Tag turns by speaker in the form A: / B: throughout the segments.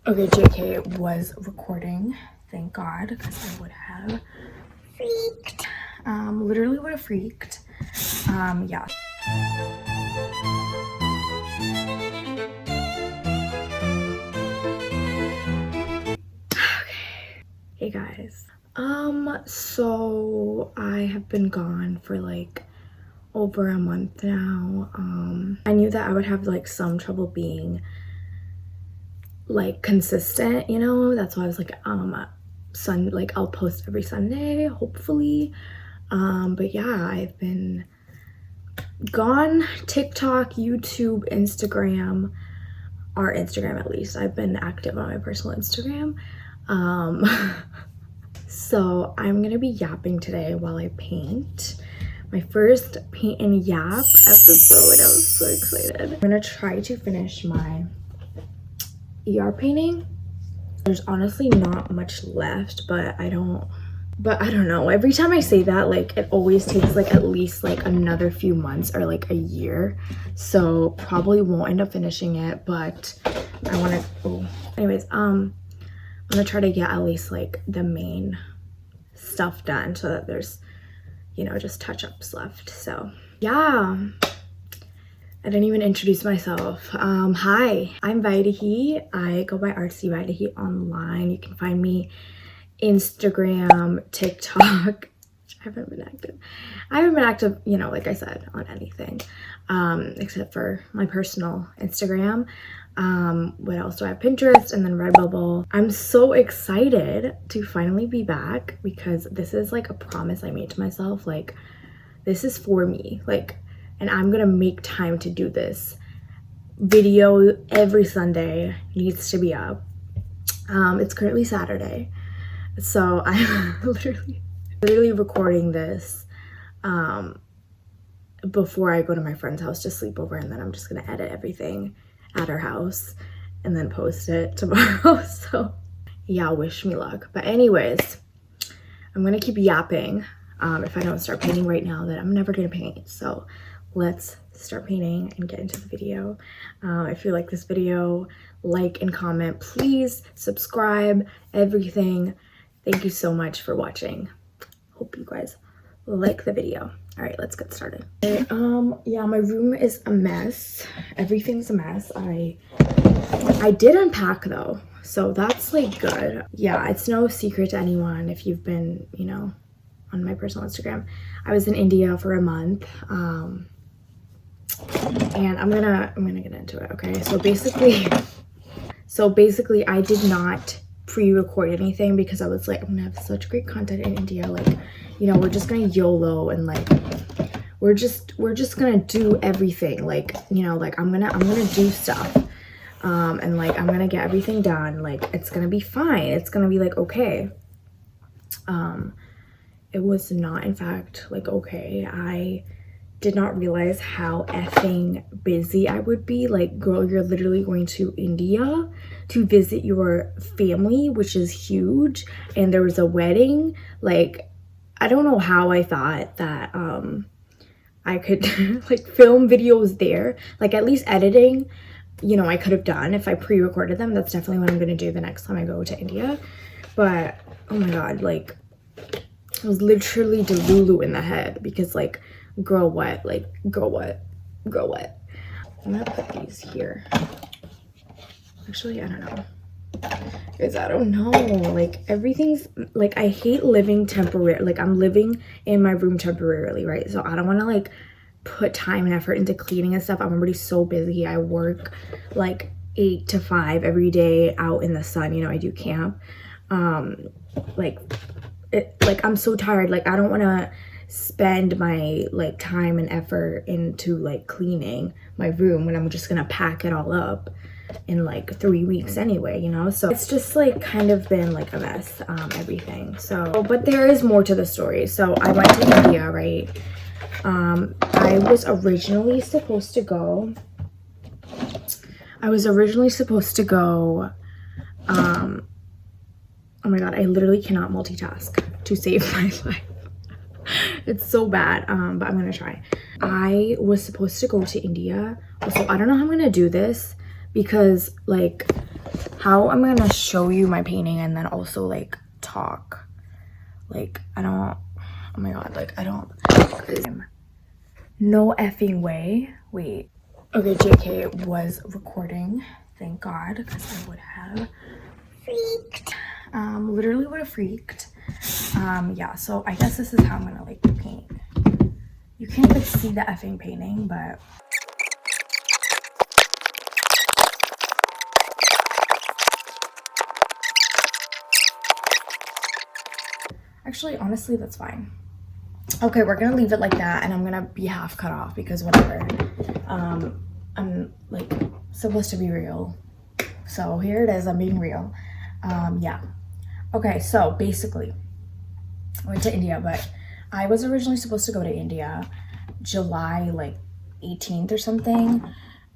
A: Okay, JK was recording, thank God, because I would have freaked. Literally would have freaked. Yeah. Okay. Hey guys. So I have been gone for like over a month now. I knew that I would have like some trouble being like consistent, you know. That's why I was like I'll post every Sunday, hopefully. But yeah, I've been gone. TikTok, YouTube, Instagram, or Instagram at least. I've been active on my personal Instagram. So I'm gonna be yapping today while I paint. My first paint and yap episode. I was so excited. I'm gonna try to finish my ER painting. There's honestly not much left, but I don't know. Every time I say that, like, it always takes like at least like another few months or like a year. So probably won't end up finishing it, but I want to, anyways, I'm gonna try to get at least like the main stuff done so that there's, you know, just touch-ups left. So yeah. I didn't even introduce myself. Hi, I'm Vaidehi. I go by Artsy Vaidehi online. You can find me Instagram, TikTok. I haven't been active, you know, like I said, on anything, except for my personal Instagram. What else do I have? Pinterest and then Redbubble. I'm so excited to finally be back because this is like a promise I made to myself. Like, this is for me. Like, and I'm gonna make time to do this. Video every Sunday needs to be up. It's currently Saturday, so I'm literally recording this before I go to my friend's house to sleep over, and then I'm just gonna edit everything at her house and then post it tomorrow. So yeah, wish me luck. But anyways, I'm gonna keep yapping. If I don't start painting right now, then I'm never gonna paint. So let's start painting and get into the video. If you like this video, like and comment, please subscribe, everything. Thank you so much for watching. Hope you guys like the video. All right, let's get started. Okay, yeah, my room is a mess. Everything's a mess. I did unpack though, so that's like good. Yeah, it's no secret to anyone if you've been, you know, on my personal Instagram. I was in India for a month. And I'm gonna get into it. Okay, so basically I did not pre-record anything because I was like, I'm gonna have such great content in India, like, you know, we're just gonna YOLO and like we're just gonna do everything, like, you know, like I'm gonna do stuff, and like I'm gonna get everything done, like it's gonna be fine, it's gonna be like okay. It was not, in fact, like okay. I did not realize how effing busy I would be. Like, girl, you're literally going to India to visit your family, which is huge, and there was a wedding. Like, I don't know how I thought that I could like film videos there. Like, at least editing, you know, I could have done if I pre-recorded them. That's definitely what I'm gonna do the next time I go to India. But oh my god, like I was literally delulu in the head because like, girl what, like girl what. I'm gonna put these here. Actually, I don't know, because I don't know, like everything's like, I hate living temporary, like I'm living in my room temporarily, right? So I don't want to like put time and effort into cleaning and stuff. I'm already so busy. I work like 8 to 5 every day out in the sun, you know, I do camp. Like I'm so tired. Like I don't want to spend my like time and effort into like cleaning my room when I'm just gonna pack it all up in like 3 weeks anyway, you know. So it's just like kind of been like a mess, everything. So but there is more to the story. So I went to India, right? I was originally supposed to go oh my god, I literally cannot multitask to save my life. It's so bad, but I'm gonna try. I was supposed to go to India. So I don't know how I'm gonna do this, because like how I'm gonna show you my painting and then also like talk, like I don't, oh my god, like I don't, no effing way. Wait, okay, JK was recording, thank god, because I would have freaked, literally would have freaked. Yeah, so I guess this is how I'm gonna like paint. You can't even see the effing painting, but actually, honestly, that's fine. Okay, we're gonna leave it like that, and I'm gonna be half cut off because whatever. I'm like supposed to be real, so here it is. I'm being real. Yeah. Okay, so basically, I went to India, but I was originally supposed to go to India July like 18th or something.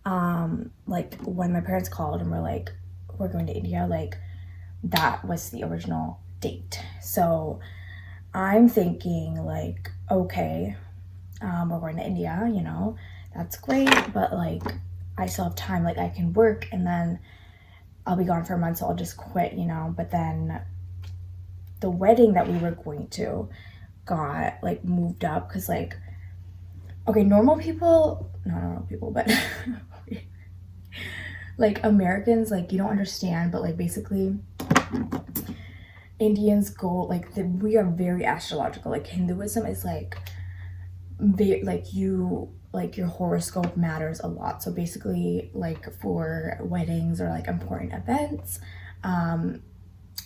A: Like when my parents called and were like, "We're going to India," like that was the original date. So I'm thinking like, okay, we're going to India, you know, that's great, but like I still have time, like I can work and then I'll be gone for a month, so I'll just quit, you know. But then the wedding that we were going to got like moved up because like, okay, normal people, not normal people, but like Americans, like you don't understand, but like basically Indians go like we are very astrological. Like Hinduism is like like you, like your horoscope matters a lot. So basically like for weddings or like important events,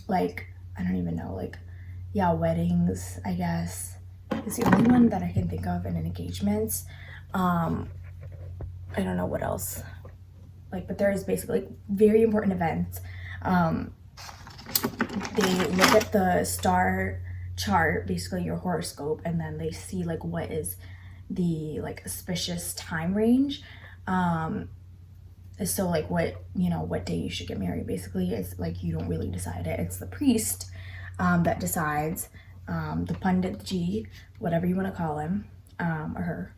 A: like I don't even know, like yeah, weddings I guess is the only one that I can think of, and engagements. I don't know what else, like, but there is basically like very important events. They look at the star chart, basically your horoscope, and then they see like what is the like auspicious time range. So like what, you know, what day you should get married. Basically it's like you don't really decide it, it's the priest that decides, the pundit G, whatever you want to call him, or her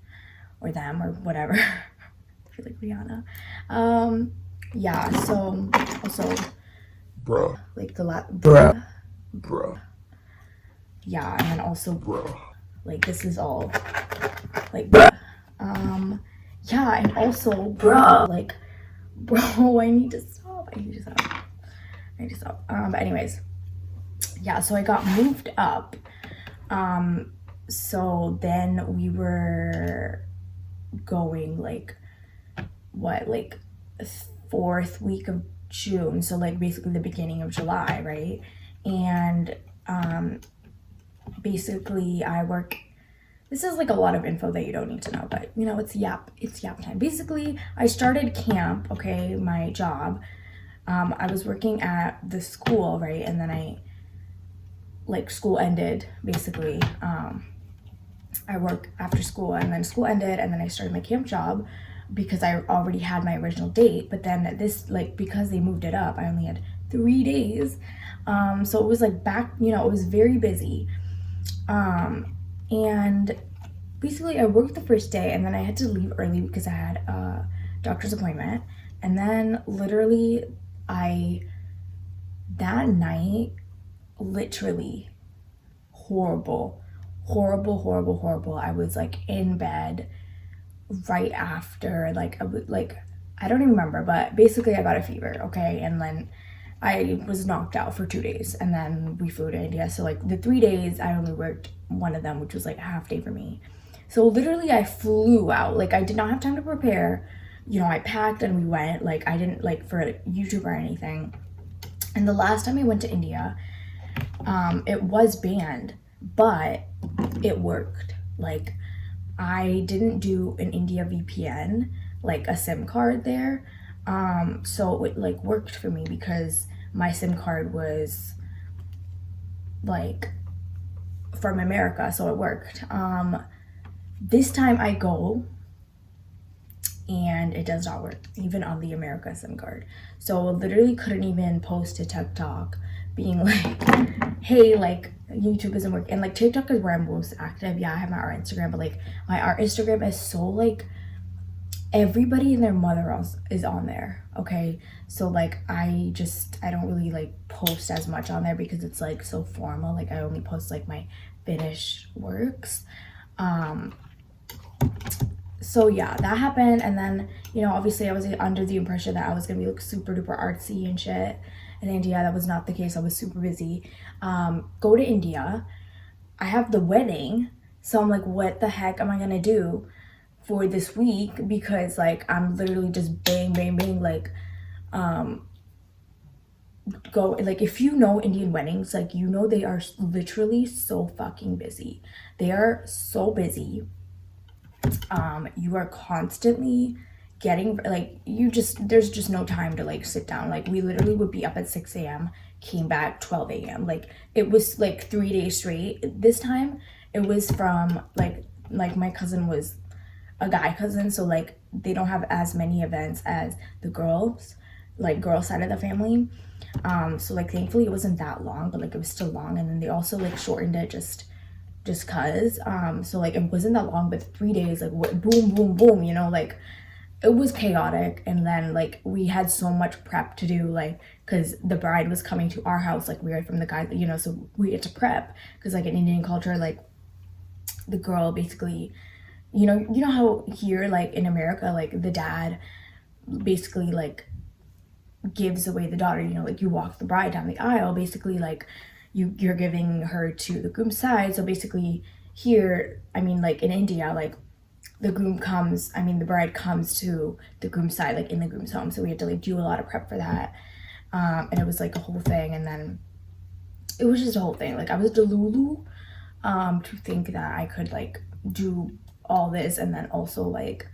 A: or them or whatever. I feel like Rihanna. Yeah, so also
B: Bruh.
A: like the
B: Bruh.
A: yeah, and then also
B: Bruh.
A: like this is all like yeah, and also like bro, I need to stop. But anyways, yeah, so I got moved up. So then we were going like what, like 4th week of June, so like basically the beginning of July, right? And basically I work, this is like a lot of info that you don't need to know, but you know, it's yap time. Basically I started camp, okay, my job, I was working at the school, right? And then I like school ended basically. I work after school, and then school ended, and then I started my camp job because I already had my original date. But then this, like, because they moved it up, I only had 3 days. So it was like back, you know, it was very busy. And basically I worked the first day, and then I had to leave early because I had a doctor's appointment. And then literally that night, literally horrible. I was like in bed right after, like I don't even remember, but basically I got a fever, okay? And then I was knocked out for 2 days, and then we flew to India. So like the 3 days I only worked one of them, which was like a half day for me. So literally I flew out, like I did not have time to prepare, you know. I packed and we went, like I didn't like for YouTube or anything. And the last time I went to India, it was banned, but it worked. Like I didn't do an India VPN, like a SIM card there, so it like worked for me because my SIM card was like from America, so it worked. This time I go and it does not work even on the America SIM card. So literally couldn't even post to TikTok being like, hey, like YouTube isn't working. And like TikTok is where I'm most active. Yeah, I have my art Instagram, but like my art Instagram is so like everybody and their mother is on there, okay? So like I don't really like post as much on there because it's like so formal. Like I only post like my finished works. So yeah, that happened. And then, you know, obviously I was under the impression that I was gonna be like super duper artsy and shit in India. That was not the case. I was super busy. Go to India, I have the wedding, so I'm like, what the heck am I gonna do for this week? Because like I'm literally just bang bang bang, like go, like if you know Indian weddings, like you know they are literally so fucking busy. They are so busy. You are constantly getting like, there's just no time to like sit down. Like we literally would be up at 6 a.m, came back 12 a.m. Like it was like 3 days straight. This time it was from like my cousin was a guy cousin, so like they don't have as many events as the girls, like girl side of the family. So like thankfully it wasn't that long, but like it was still long. And then they also like shortened it just cause. So like it wasn't that long, but 3 days, like boom boom boom, you know, like it was chaotic. And then like we had so much prep to do, like because the bride was coming to our house, like we were from the guy, you know, so we had to prep because like in Indian culture, like the girl basically, you know how here like in America, like the dad basically like gives away the daughter, you know, like you walk the bride down the aisle, basically like you're giving her to the groom's side. So basically here, I mean like in India, like the bride comes to the groom's side, like in the groom's home. So we had to like do a lot of prep for that. And it was like a whole thing. And then it was just a whole thing. Like I was delulu to think that I could like do all this and then also like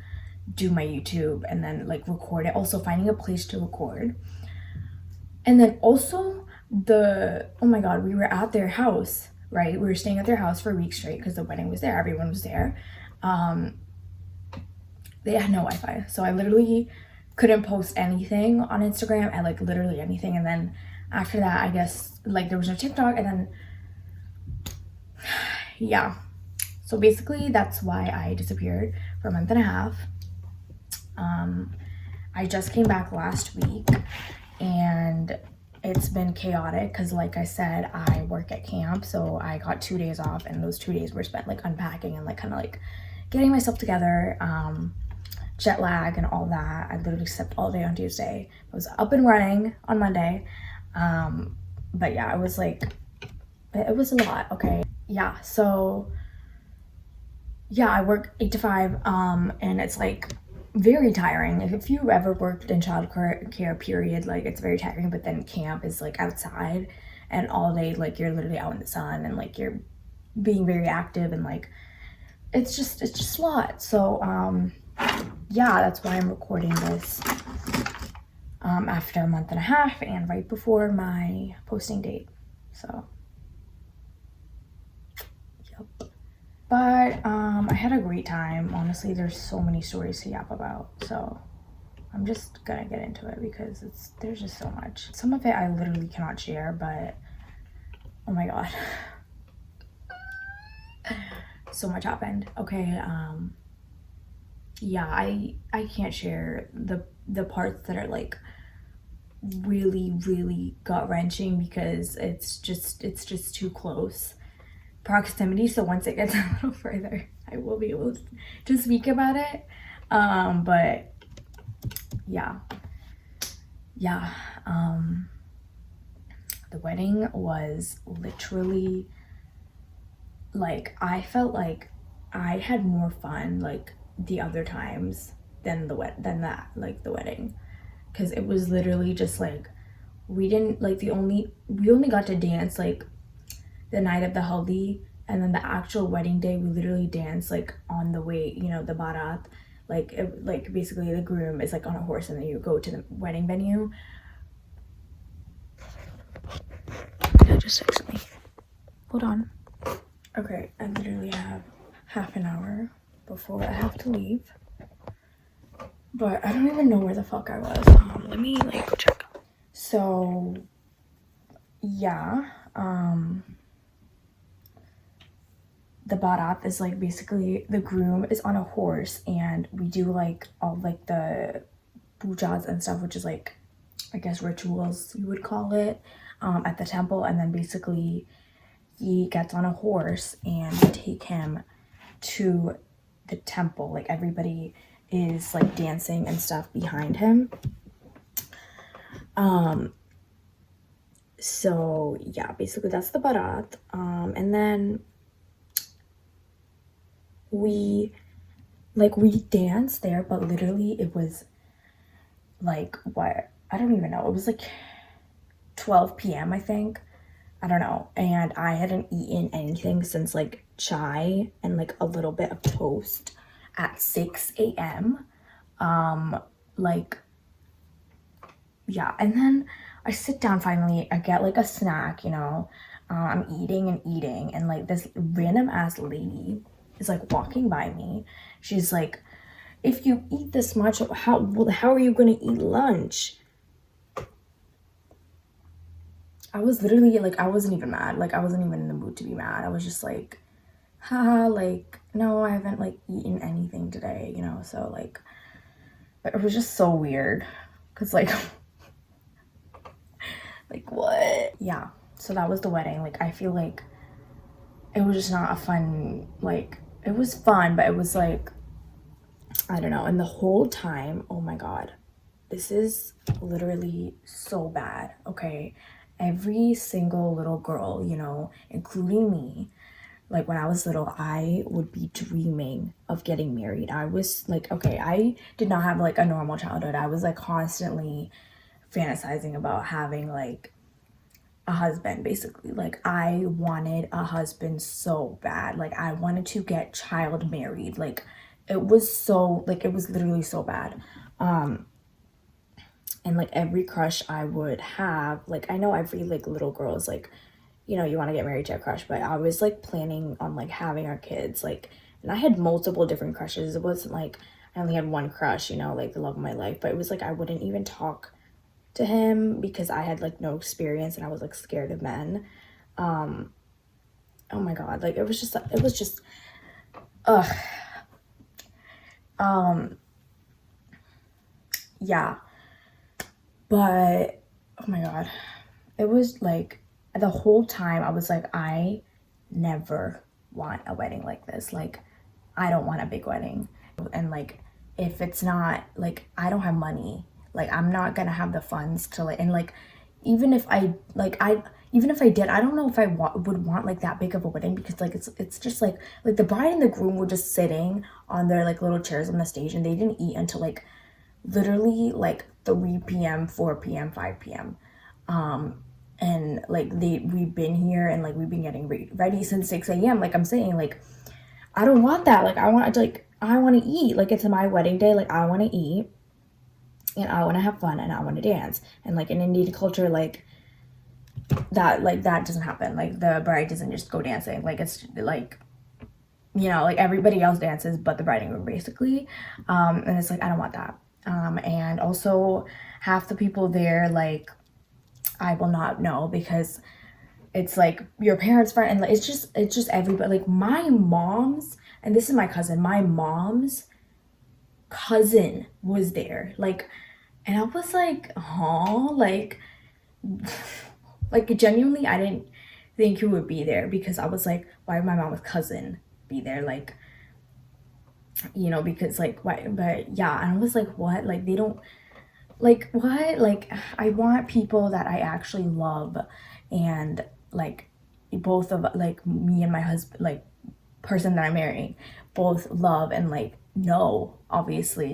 A: do my YouTube and then like record it, also finding a place to record. And then also oh my god, we were at their house, right? We were staying at their house for a week straight because the wedding was there, everyone was there. They had no Wi-Fi, so I literally couldn't post anything on Instagram, and like literally anything. And then after that, I guess like there was no TikTok. And then yeah, so basically that's why I disappeared for a month and a half. I just came back last week and it's been chaotic because like I said, I work at camp, so I got 2 days off, and those 2 days were spent like unpacking and like kind of like getting myself together. Jet lag and all that. I literally slept all day on Tuesday. I was up and running on Monday. But yeah, it was a lot. Okay, yeah, so yeah, I work 8 to 5, and it's like very tiring. Like if you ever worked in childcare period, like it's very tiring. But then camp is like outside, and all day like you're literally out in the sun, and like you're being very active, and like it's just a lot. So yeah, that's why I'm recording this after a month and a half and right before my posting date. So yep. But I had a great time. Honestly, there's so many stories to yap about, so I'm just gonna get into it because there's just so much. Some of it I literally cannot share, but oh my god. So much happened. Okay, yeah, I can't share the parts that are like really gut-wrenching because it's just too close proximity. So once it gets a little further, I will be able to speak about it. But yeah, the wedding was literally like, I felt like I had more fun like the other times than the wedding, because it was literally just like we only got to dance like the night of the haldi, and then the actual wedding day we literally danced like on the way, you know, the barat, like basically the groom is like on a horse and then you go to the wedding venue. Yeah, just text me. Hold on. Okay, I literally have half an hour before I have to leave, but I don't even know where the fuck I was. Let me like go check. So yeah, the barat is like basically the groom is on a horse, and we do like all like the pujas and stuff, which is like, I guess, rituals you would call it, at the temple. And then basically he gets on a horse and we take him to the temple. Like everybody is like dancing and stuff behind him. So yeah, basically that's the barat. And then we danced there, but literally it was like, what, I don't even know, it was like 12 p.m. I think, I don't know, and I hadn't eaten anything since like chai and like a little bit of toast at 6 a.m. Like, yeah. And then I sit down finally, I get like a snack, you know. I'm eating and eating, and like this random ass lady is like walking by me. She's like, if you eat this much, how are you gonna eat lunch? I was literally like, I wasn't even mad. Like, I wasn't even in the mood to be mad. I was just like, haha, like, no, I haven't like eaten anything today, you know. So like, it was just so weird, because like like, what? Yeah, so that was the wedding. Like, I feel like it was just not a fun, like, it was fun, but it was like, I don't know. And the whole time, oh my god, this is literally so bad, okay? Every single little girl, you know, including me, like when I was little, I would be dreaming of getting married. I was like, okay, I did not have like a normal childhood. I was like constantly fantasizing about having like a husband, basically. Like, I wanted a husband so bad. Like, I wanted to get child married. Like, it was so, like, it was literally so bad. And like every crush I would have, like, I know every like little girl is like, you know, you want to get married to a crush, but I was like planning on like having our kids, like, and I had multiple different crushes. It wasn't like I only had one crush, you know, like the love of my life, but it was like I wouldn't even talk to him because I had like no experience and I was like scared of men. Oh my god, like it was just ugh. Yeah, but oh my god, it was like the whole time I was like, I never want a wedding like this. Like, I don't want a big wedding. And like, if it's not like, I don't have money, like I'm not gonna have the funds to like, and like, even if I like, even if I did, I don't know if I would want like that big of a wedding, because like it's just like the bride and the groom were just sitting on their like little chairs on the stage, and they didn't eat until like literally like 3 p.m, 4 p.m, 5 p.m. And like we've been here, and like we've been getting ready since 6 a.m. Like I'm saying, like I don't want that. Like I want to eat. Like, it's my wedding day. Like, I want to eat, and I want to have fun, and I want to dance. And like in Indian culture, like that doesn't happen. Like, the bride doesn't just go dancing. Like, it's like, you know, like everybody else dances but the bride and groom, basically. And it's like, I don't want that. And also half the people there, like, I will not know, because it's like your parents' friend, and like, it's just everybody. Like, my mom's, and this is my cousin, my mom's cousin was there, like, and I was like, huh, like genuinely I didn't think he would be there, because I was like, why would my mom's cousin be there? Like, you know, because like, why? But yeah, and I was like, what? Like, they don't, like, what? Like, I want people that I actually love, and like both of, like, me and my husband, like, person that I'm marrying, both love and like know, obviously.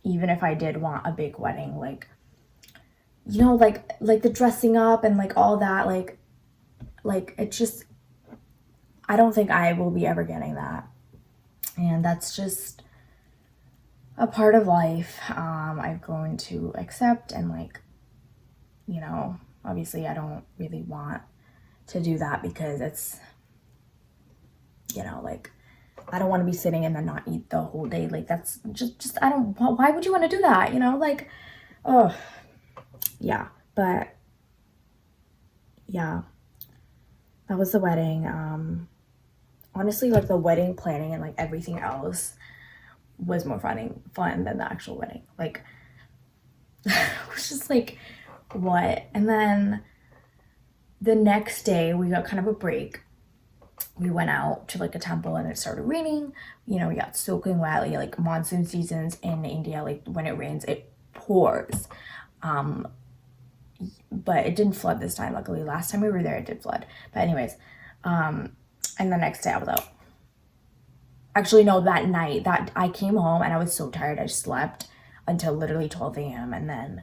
A: Even if I did want a big wedding, like, you know, like the dressing up and like all that, like it just, I don't think I will be ever getting that. And that's just a part of life. I'm going to accept, and like, you know, obviously I don't really want to do that, because it's, you know, like, I don't want to be sitting and then not eat the whole day. Like, that's just I don't, why would you want to do that, you know? Like, oh yeah. But yeah, that was the wedding. honestly, like the wedding planning and like everything else was more fun than the actual wedding. Like it was just like, what? And then the next day we got kind of a break. We went out to like a temple and it started raining. You know, we got soaking wet. Like monsoon seasons in India, like when it rains, it pours. But it didn't flood this time. Luckily, last time we were there, it did flood. But anyways, and the next day I was out. Actually, no, that night that I came home and I was so tired, I slept until literally 12 a.m. And then,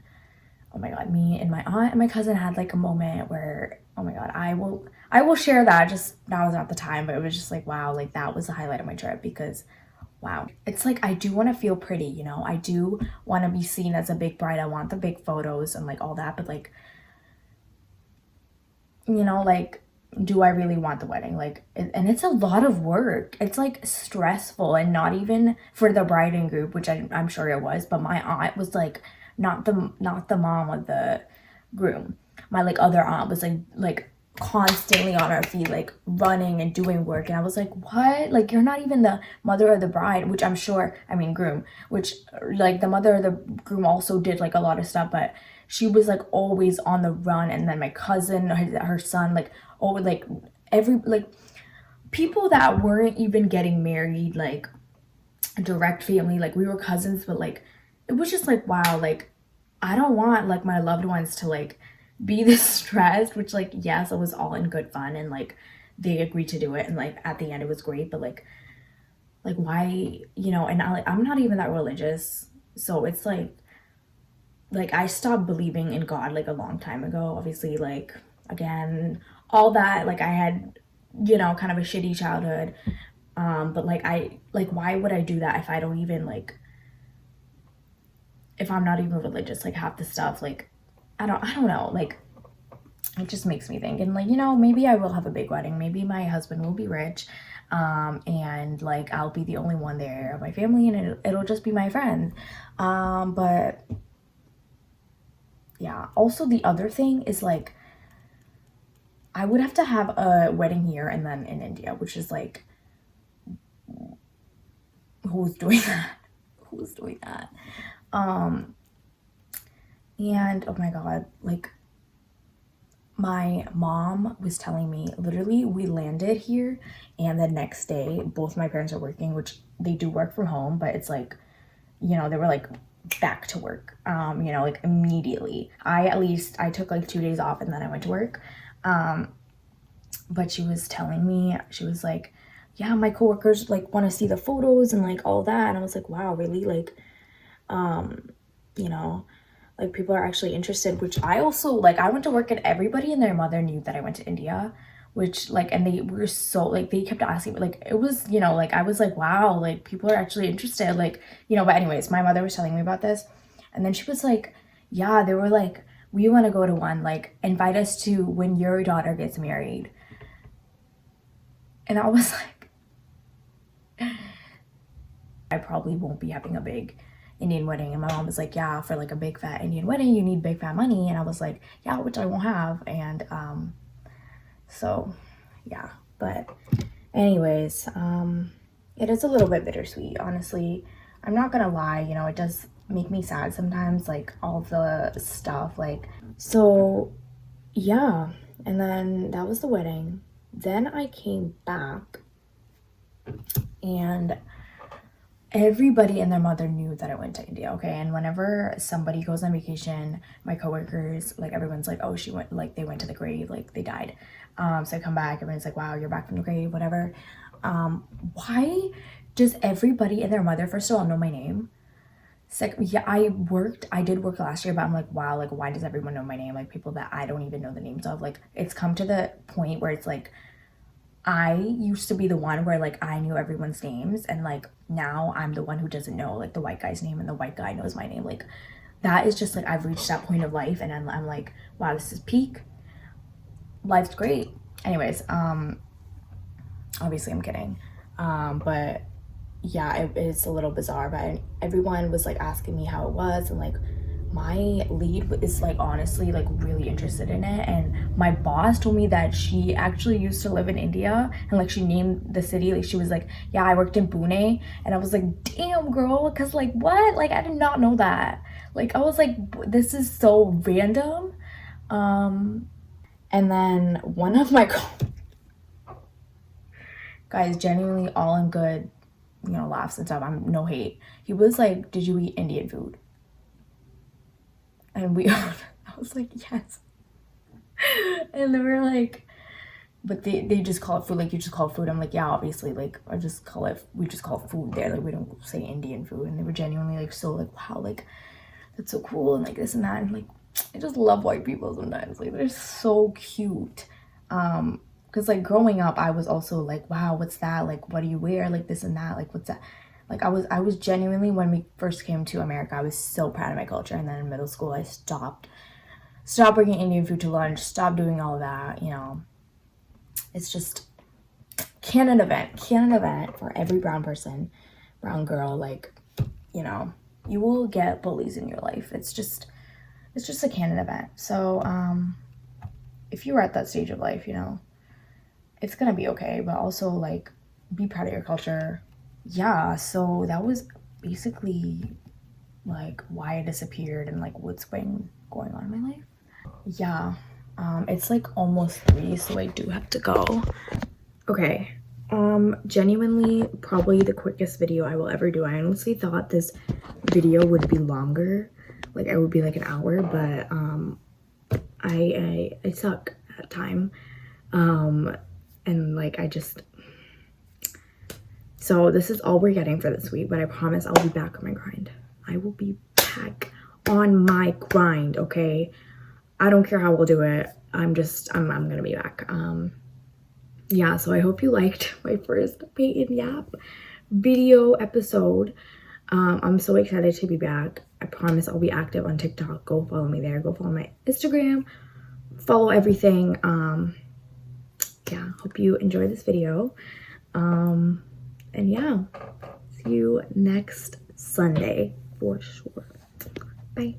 A: oh my God, me and my aunt and my cousin had like a moment where, oh my God, I will share that. Just now was not the time, but it was just like, wow, like that was the highlight of my trip because wow. It's like I do want to feel pretty, you know. I do want to be seen as a big bride. I want the big photos and like all that, but like, you know, like, do I really want the wedding? Like, and it's a lot of work. It's like stressful, and not even for the bride and group, which I'm sure it was, but my aunt was like not the mom of the groom. My like other aunt was like constantly on her feet, like running and doing work, and I was like, what? Like, you're not even the mother of the bride, which I'm sure, I mean groom, which like the mother of the groom also did like a lot of stuff, but she was like always on the run. And then my cousin, her son, like, oh, like every like people that weren't even getting married, like direct family, like we were cousins, but like it was just like, wow, like I don't want like my loved ones to like be this stressed, which like, yes, it was all in good fun, and like they agreed to do it, and like at the end it was great, but like why, you know. And I'm not even that religious, so it's like I stopped believing in God like a long time ago. Obviously, like again, all that, like I had, you know, kind of a shitty childhood. But like why would I do that if I don't even like, if I'm not even religious, like half the stuff, like I don't know, like it just makes me think. And like, you know, maybe I will have a big wedding. Maybe my husband will be rich. And like I'll be the only one there of my family, and it'll just be my friends. But yeah, also the other thing is like I would have to have a wedding here and then in India, which is like, who's doing that? Who's doing that? And oh my God, like my mom was telling me, literally we landed here and the next day both my parents are working, which they do work from home, but it's like, you know, they were like back to work, you know, like immediately. I took like 2 days off and then I went to work. But she was telling me, she was like, yeah, my coworkers like want to see the photos and like all that. And I was like, wow, really? Like, you know, like people are actually interested, which I also like. I went to work and everybody and their mother knew that I went to India, which like, and they were so like, they kept asking, like it was, you know, like I was like, wow, like people are actually interested, like, you know. But anyways, my mother was telling me about this, and then she was like, yeah, they were like, we want to go to one, like invite us to when your daughter gets married. And I was like, I probably won't be having a big Indian wedding. And my mom was like, yeah, for like a big fat Indian wedding, you need big fat money. And I was like, yeah, which I won't have. And so yeah. But anyways, it is a little bit bittersweet, honestly. I'm not gonna lie, you know, it does make me sad sometimes, like all the stuff, like, so yeah. And then that was the wedding. Then I came back and everybody and their mother knew that I went to India, okay? And whenever somebody goes on vacation, my coworkers, like everyone's like, oh, she went, like they went to the grave, like they died. So I come back, everyone's like, wow, you're back from the grave, whatever. Why does everybody and their mother, first of all, know my name? Yeah, I did work last year, but I'm like, wow, like why does everyone know my name? Like people that I don't even know the names of. Like it's come to the point where it's like, I used to be the one where like I knew everyone's names, and like now I'm the one who doesn't know like the white guy's name and the white guy knows my name. Like that is just like, I've reached that point of life, and I'm like, wow, this is peak. Life's great. Anyways, obviously I'm kidding. But yeah, it's a little bizarre, but everyone was like asking me how it was and like my lead is like honestly like really interested in it, and my boss told me that she actually used to live in India, and like she named the city, like she was like, yeah, I worked in Pune, and I was like, damn girl, because like what, like I did not know that. Like I was like, this is so random. And then one of my guys, genuinely all in good, you know, laughs and stuff, I'm no hate, he was like, did you eat Indian food? And I was like, yes. And they were like, but they just call it food, like you just call it food. I'm like, yeah, obviously, like we just call it food there, like we don't say Indian food. And they were genuinely like, so like, wow, like that's so cool, and like this and that. And like, I just love white people sometimes, like they're so cute. Because like growing up, I was also like, wow, what's that, like what do you wear, like this and that, like what's that. Like I was genuinely, when we first came to America, I was so proud of my culture. And then in middle school I stopped bringing Indian food to lunch, stopped doing all of that, you know. It's just canon event for every brown person, brown girl, like, you know, you will get bullies in your life. It's just a canon event. So if you are at that stage of life, you know, it's gonna be okay, but also like be proud of your culture. Yeah, so that was basically like why I disappeared and like what's been going on in my life. Yeah, it's like almost 3, so I do have to go. Okay, genuinely probably the quickest video I will ever do. I honestly thought this video would be longer, like it would be like an hour, but I suck at time, and like so this is all we're getting for this week, but I promise I'll be back on my grind. I will be back on my grind, okay? I don't care how we'll do it. I'm gonna be back. Yeah, so I hope you liked my first paint and yap video episode. I'm so excited to be back. I promise I'll be active on TikTok. Go follow me there. Go follow my Instagram. Follow everything. Yeah, hope you enjoy this video. And yeah, see you next Sunday for sure. Bye.